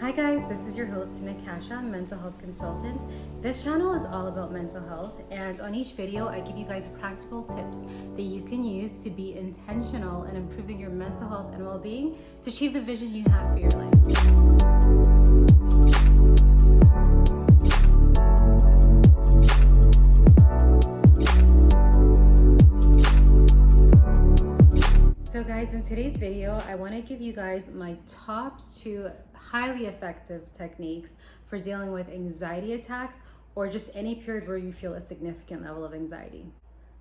Hi guys, this is your host Nakasha, mental health consultant. This channel is all about mental health, and on each video I give you guys practical tips that you can use to be intentional in improving your mental health and well-being to achieve the vision you have for your life. So guys, in today's video, I want to give you guys my top 2 highly effective techniques for dealing with anxiety attacks or just any period where you feel a significant level of anxiety.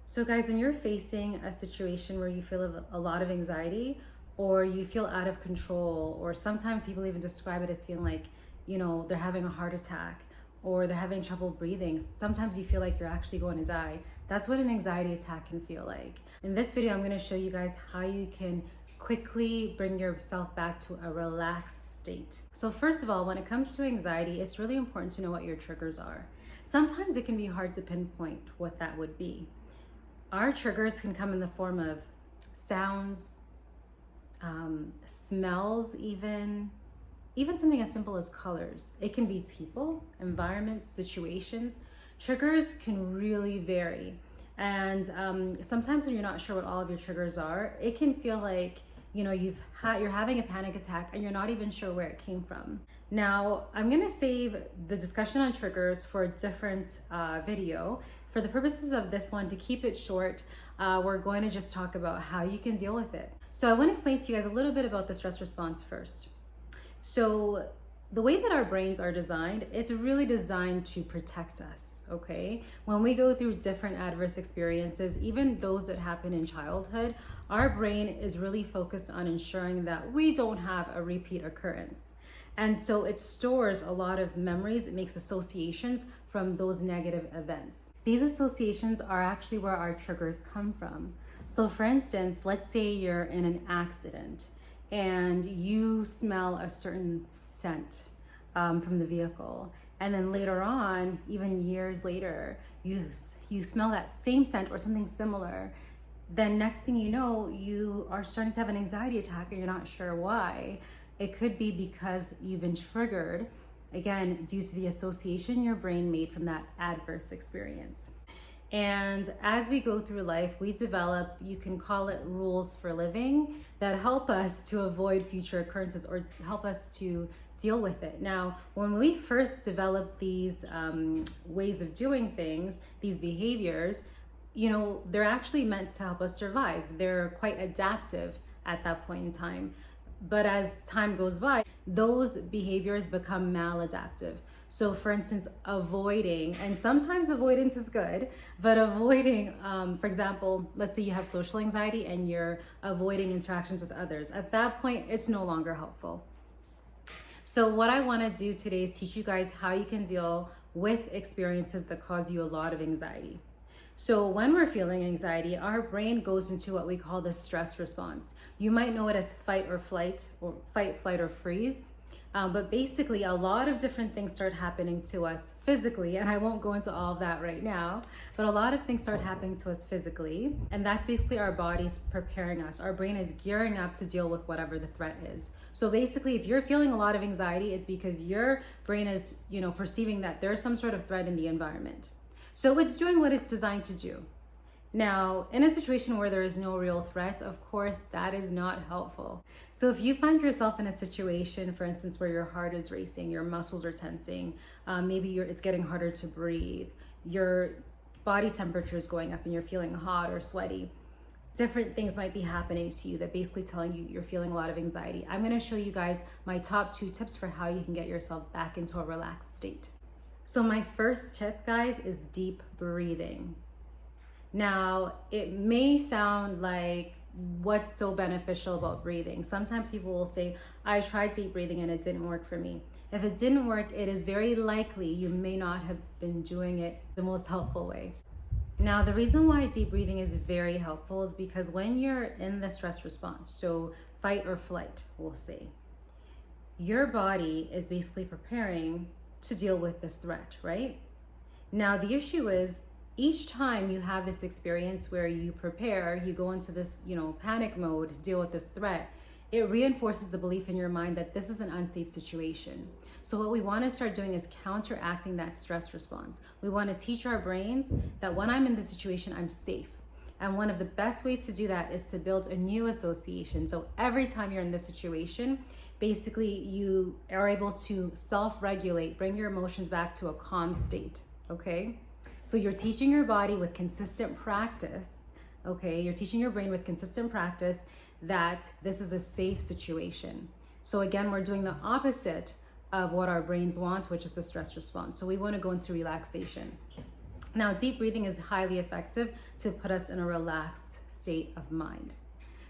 So guys, when you're facing a situation where you feel a lot of anxiety or you feel out of control, or sometimes people even describe it as feeling like, they're having a heart attack or they're having trouble breathing. Sometimes you feel like you're actually going to die. That's what an anxiety attack can feel like. In this video, I'm going to show you guys how you can quickly bring yourself back to a relaxed state. So first of all, when it comes to anxiety, it's really important to know what your triggers are. Sometimes it can be hard to pinpoint what that would be. Our triggers can come in the form of sounds, smells, even something as simple as colors. It can be people, environments, situations. Triggers can really vary. And sometimes when you're not sure what all of your triggers are, it can feel like, you're having a panic attack and you're not even sure where it came from. Now, I'm gonna save the discussion on triggers for a different video. For the purposes of this one, to keep it short, we're going to just talk about how you can deal with it. So I want to explain to you guys a little bit about the stress response first. So the way that our brains are designed, it's really designed to protect us, okay? When we go through different adverse experiences, even those that happen in childhood, our brain is really focused on ensuring that we don't have a repeat occurrence. And so it stores a lot of memories, it makes associations from those negative events. These associations are actually where our triggers come from. So for instance, let's say you're in an accident and you smell a certain scent from the vehicle. And then later on, even years later, you smell that same scent or something similar. Then next thing you know, you are starting to have an anxiety attack and you're not sure why. It could be because you've been triggered, again, due to the association your brain made from that adverse experience. And as we go through life, we develop, you can call it rules for living, that help us to avoid future occurrences or help us to deal with it. Now, when we first develop these ways of doing things, these behaviors, they're actually meant to help us survive. They're quite adaptive at that point in time. But as time goes by, those behaviors become maladaptive. So for instance, avoiding, and sometimes avoidance is good, but avoiding, for example, let's say you have social anxiety and you're avoiding interactions with others. At that point, it's no longer helpful. So what I want to do today is teach you guys how you can deal with experiences that cause you a lot of anxiety. So when we're feeling anxiety, our brain goes into what we call the stress response. You might know it as fight or flight, or fight, flight, or freeze. But basically, a lot of different things start happening to us physically, and I won't go into all of that right now, but a lot of things start happening to us physically, and that's basically our bodies preparing us. Our brain is gearing up to deal with whatever the threat is. So basically, if you're feeling a lot of anxiety, it's because your brain is, perceiving that there's some sort of threat in the environment. So it's doing what it's designed to do. Now, in a situation where there is no real threat, of course, that is not helpful. So if you find yourself in a situation, for instance, where your heart is racing, your muscles are tensing, maybe it's getting harder to breathe, your body temperature is going up and you're feeling hot or sweaty, different things might be happening to you that basically telling you you're feeling a lot of anxiety. I'm going to show you guys my top 2 tips for how you can get yourself back into a relaxed state. So my first tip, guys, is deep breathing. Now, it may sound like what's so beneficial about breathing. Sometimes people will say, I tried deep breathing and it didn't work for me. If it didn't work, it is very likely you may not have been doing it the most helpful way. Now, the reason why deep breathing is very helpful is because when you're in the stress response, so fight or flight, we'll say, your body is basically preparing to deal with this threat, right? Now, the issue is each time you have this experience where you prepare, you go into this, panic mode to deal with this threat, it reinforces the belief in your mind that this is an unsafe situation. So what we want to start doing is counteracting that stress response. We want to teach our brains that when I'm in this situation, I'm safe. And one of the best ways to do that is to build a new association. So every time you're in this situation, basically you are able to self-regulate, bring your emotions back to a calm state, okay? So you're teaching your body with consistent practice, okay? You're teaching your brain with consistent practice that this is a safe situation. So again, we're doing the opposite of what our brains want, which is a stress response. So we want to go into relaxation. Now, deep breathing is highly effective to put us in a relaxed state of mind.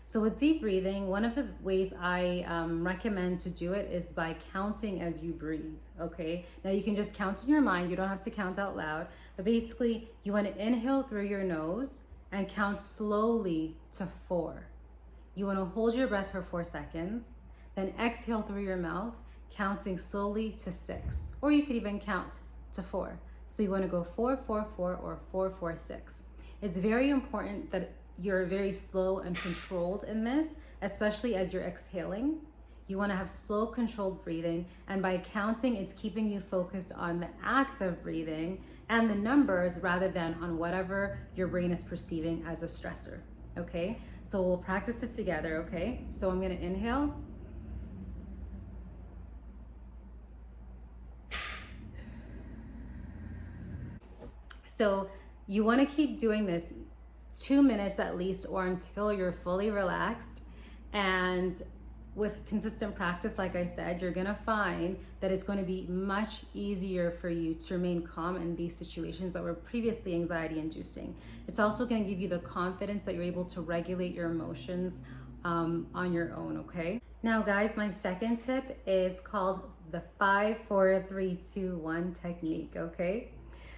So with deep breathing, one of the ways I recommend to do it is by counting as you breathe, okay? Now you can just count in your mind, you don't have to count out loud, but basically you want to inhale through your nose and count slowly to 4. You want to hold your breath for 4 seconds, then exhale through your mouth, counting slowly to 6, or you could even count to 4. So you want to go 4, 4, 4, or 4, 4, 6. It's very important that you're very slow and controlled in this, especially as you're exhaling. You want to have slow, controlled breathing, and by counting, it's keeping you focused on the act of breathing and the numbers rather than on whatever your brain is perceiving as a stressor, okay? So we'll practice it together, okay? So I'm going to inhale. So you want to keep doing this 2 minutes at least, or until you're fully relaxed. And with consistent practice, like I said, you're going to find that it's going to be much easier for you to remain calm in these situations that were previously anxiety inducing. It's also going to give you the confidence that you're able to regulate your emotions on your own, okay? Now guys, my second tip is called the 5, 4, 3, 2, 1 technique, okay?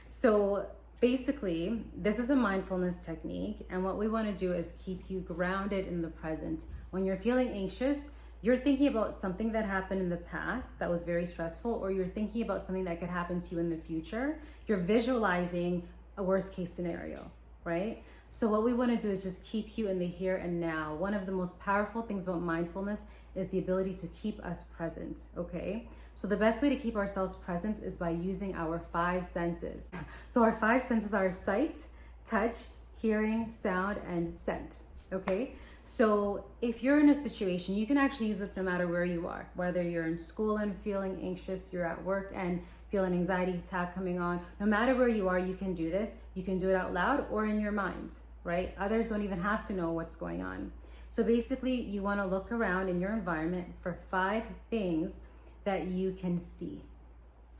So basically, this is a mindfulness technique, and what we want to do is keep you grounded in the present. When you're feeling anxious, you're thinking about something that happened in the past that was very stressful, or you're thinking about something that could happen to you in the future. You're visualizing a worst case scenario, right? So what we want to do is just keep you in the here and now. One of the most powerful things about mindfulness is the ability to keep us present, okay? So the best way to keep ourselves present is by using our 5 senses. So our 5 senses are sight, touch, hearing, sound, and scent, okay? So if you're in a situation, you can actually use this no matter where you are, whether you're in school and feeling anxious, you're at work and feel an anxiety attack coming on, no matter where you are, you can do this. You can do it out loud or in your mind, right? Others don't even have to know what's going on. So basically, you want to look around in your environment for 5 things that you can see,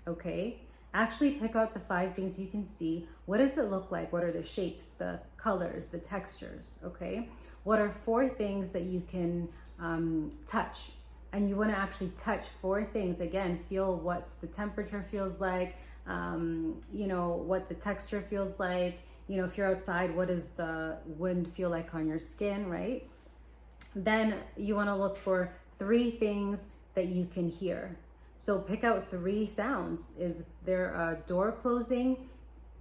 okay? Actually pick out the 5 things you can see. What does it look like? What are the shapes, the colors, the textures, okay? What are 4 things that you can touch? And you want to actually touch 4 things. Again, feel what the temperature feels like, you know, what the texture feels like. You know, if you're outside, what does the wind feel like on your skin, right? Then you want to look for 3 things that you can hear. So pick out 3 sounds. Is there a door closing,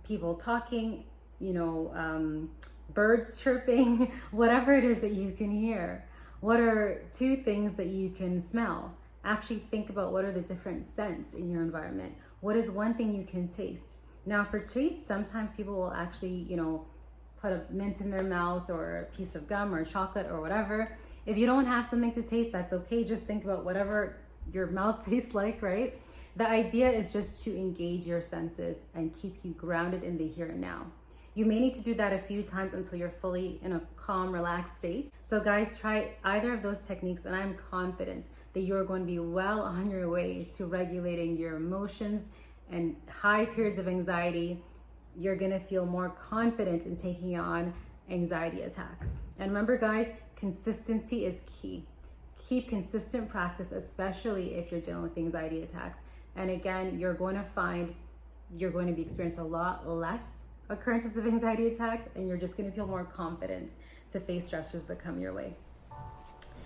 people talking, you know, birds chirping, whatever it is that you can hear? What are 2 things that you can smell? Actually think about what are the different scents in your environment. What is 1 thing you can taste? Now for taste, sometimes people will actually, you know, put a mint in their mouth or a piece of gum or chocolate or whatever. If you don't have something to taste, that's okay. Just think about whatever your mouth tastes like, right? The idea is just to engage your senses and keep you grounded in the here and now. You may need to do that a few times until you're fully in a calm, relaxed state. So guys, try either of those techniques and I'm confident that you're going to be well on your way to regulating your emotions and high periods of anxiety. You're gonna feel more confident in taking on anxiety attacks. And remember guys, consistency is key. Keep consistent practice, especially if you're dealing with anxiety attacks. And again, you're going to find you're going to be experiencing a lot less occurrences of anxiety attacks, and you're just going to feel more confident to face stressors that come your way.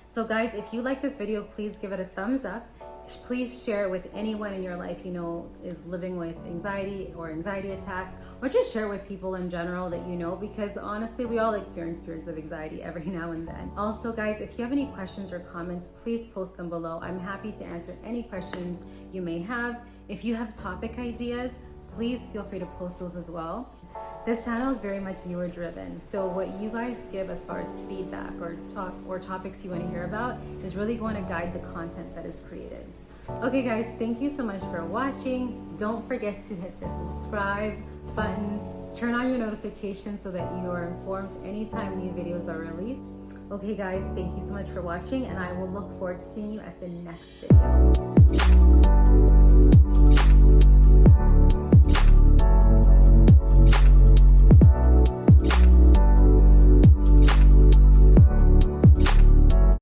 So guys, if you like this video, please give it a thumbs up. Please share it with anyone in your life you know is living with anxiety or anxiety attacks, or just share it with people in general that you know, because honestly, we all experience periods of anxiety every now and then. Also, guys, if you have any questions or comments, please post them below. I'm happy to answer any questions you may have. If you have topic ideas, please feel free to post those as well. This channel is very much viewer driven, so what you guys give as far as feedback or topics you want to hear about is really going to guide the content that is created. Okay guys, thank you so much for watching. Don't forget to hit the subscribe button, turn on your notifications so that you are informed anytime new videos are released. Okay guys, thank you so much for watching, and I will look forward to seeing you at the next video.